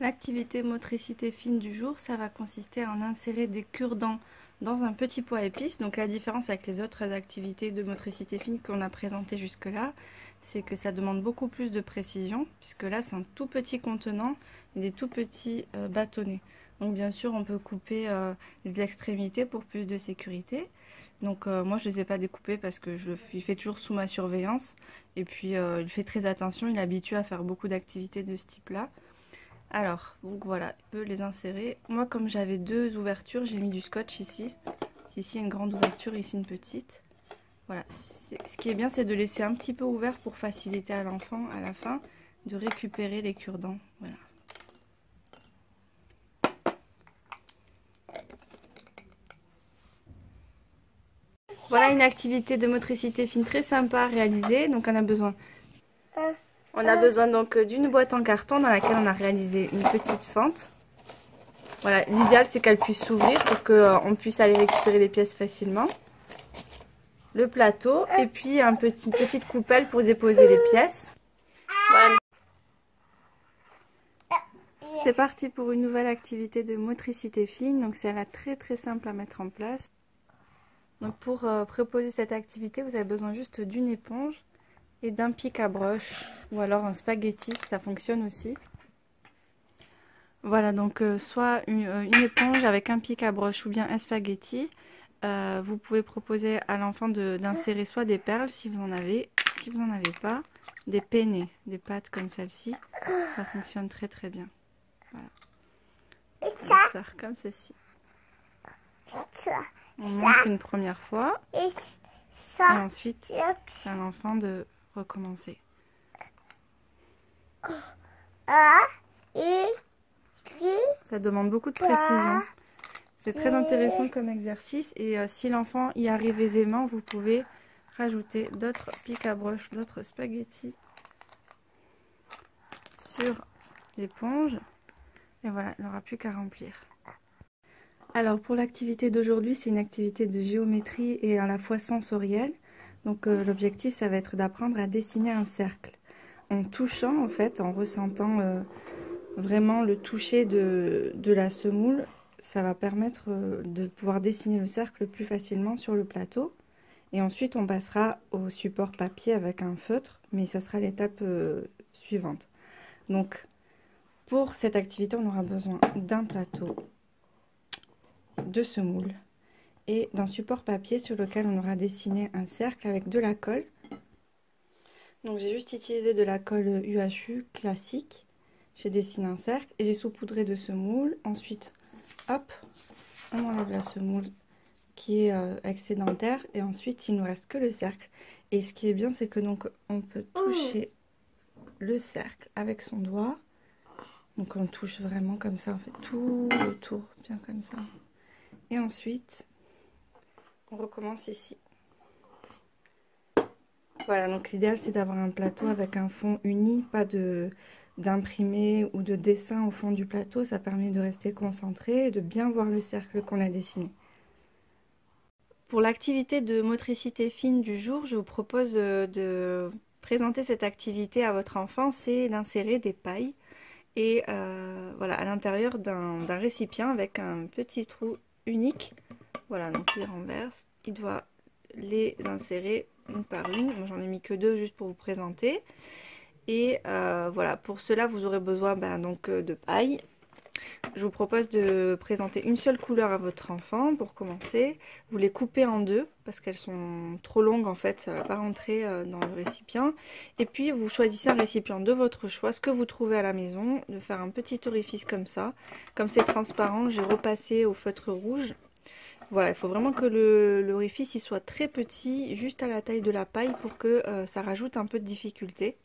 L'activité motricité fine du jour, ça va consister à en insérer des cure-dents dans un petit pot à épices. Donc la différence avec les autres activités de motricité fine qu'on a présentées jusque-là, c'est que ça demande beaucoup plus de précision, puisque là c'est un tout petit contenant et des tout petits bâtonnets. Donc bien sûr on peut couper les extrémités pour plus de sécurité. Donc moi je ne les ai pas découpés parce que il fait toujours sous ma surveillance. Et puis il fait très attention, il est habitué à faire beaucoup d'activités de ce type-là. Alors, donc voilà, il peut les insérer. Moi, comme j'avais deux ouvertures, j'ai mis du scotch ici. Ici, une grande ouverture, ici, une petite. Voilà, ce qui est bien, c'est de laisser un petit peu ouvert pour faciliter à l'enfant, à la fin, de récupérer les cure-dents. Voilà. Voilà une activité de motricité fine très sympa à réaliser. Donc, on a besoin donc d'une boîte en carton dans laquelle on a réalisé une petite fente. Voilà, l'idéal c'est qu'elle puisse s'ouvrir pour qu'on puisse aller récupérer les pièces facilement. Le plateau et puis une petite coupelle pour déposer les pièces. Voilà. C'est parti pour une nouvelle activité de motricité fine. Donc c'est très simple à mettre en place. Donc pour proposer cette activité, vous avez besoin juste d'une éponge et d'un pic à broche ou alors un spaghetti, ça fonctionne aussi. Voilà, donc soit une éponge avec un pic à broche ou bien un spaghetti. Vous pouvez proposer à l'enfant d'insérer soit des perles si vous en avez, si vous n'en avez pas, des penne, des pâtes comme celle-ci. Ça fonctionne très bien. Voilà. On sert comme ceci. On montre une première fois. Et ensuite, c'est à l'enfant de recommencer. Ça demande beaucoup de précision. C'est très intéressant comme exercice et si l'enfant y arrive aisément, vous pouvez rajouter d'autres pics à broche, d'autres spaghettis sur l'éponge. Et voilà, il n'aura plus qu'à remplir. Alors pour l'activité d'aujourd'hui, c'est une activité de géométrie et à la fois sensorielle. Donc l'objectif, ça va être d'apprendre à dessiner un cercle. En touchant en fait, en ressentant vraiment le toucher de la semoule, ça va permettre de pouvoir dessiner le cercle plus facilement sur le plateau. Et ensuite, on passera au support papier avec un feutre, mais ça sera l'étape suivante. Donc, pour cette activité, on aura besoin d'un plateau, de semoule et d'un support papier sur lequel on aura dessiné un cercle avec de la colle. Donc, j'ai juste utilisé de la colle UHU classique. J'ai dessiné un cercle et j'ai saupoudré de semoule. Ensuite, hop, on enlève la semoule qui est excédentaire et ensuite il ne nous reste que le cercle. Et ce qui est bien, c'est que donc on peut toucher le cercle avec son doigt. Donc on touche vraiment comme ça, on fait tout le tour bien comme ça. Et ensuite, on recommence ici. Voilà, donc l'idéal c'est d'avoir un plateau avec un fond uni, pas d'imprimé ou de dessin au fond du plateau. Ça permet de rester concentré et de bien voir le cercle qu'on a dessiné. Pour l'activité de motricité fine du jour, je vous propose de présenter cette activité à votre enfant, c'est d'insérer des pailles et voilà, à l'intérieur d'un récipient avec un petit trou unique. Voilà, donc il renverse, il doit les insérer une par une. Moi j'en ai mis que deux juste pour vous présenter. Et voilà, pour cela vous aurez besoin donc de paille. Je vous propose de présenter une seule couleur à votre enfant pour commencer. Vous les coupez en deux parce qu'elles sont trop longues en fait, ça ne va pas rentrer dans le récipient. Et puis vous choisissez un récipient de votre choix, ce que vous trouvez à la maison, de faire un petit orifice comme ça. Comme c'est transparent, j'ai repassé au feutre rouge. Voilà, il faut vraiment que l'orifice il soit très petit, juste à la taille de la paille pour que ça rajoute un peu de difficulté.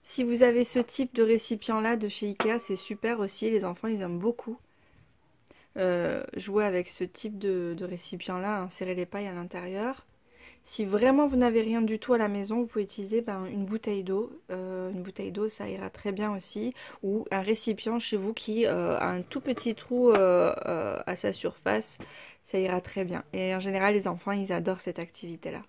Si vous avez ce type de récipient là de chez Ikea, c'est super aussi, les enfants ils aiment beaucoup jouer avec ce type de récipient là, insérer les pailles à l'intérieur. Si vraiment vous n'avez rien du tout à la maison, vous pouvez utiliser une bouteille d'eau. Une bouteille d'eau ça ira très bien aussi, ou un récipient chez vous qui a un tout petit trou à sa surface, ça ira très bien. Et en général les enfants ils adorent cette activité là.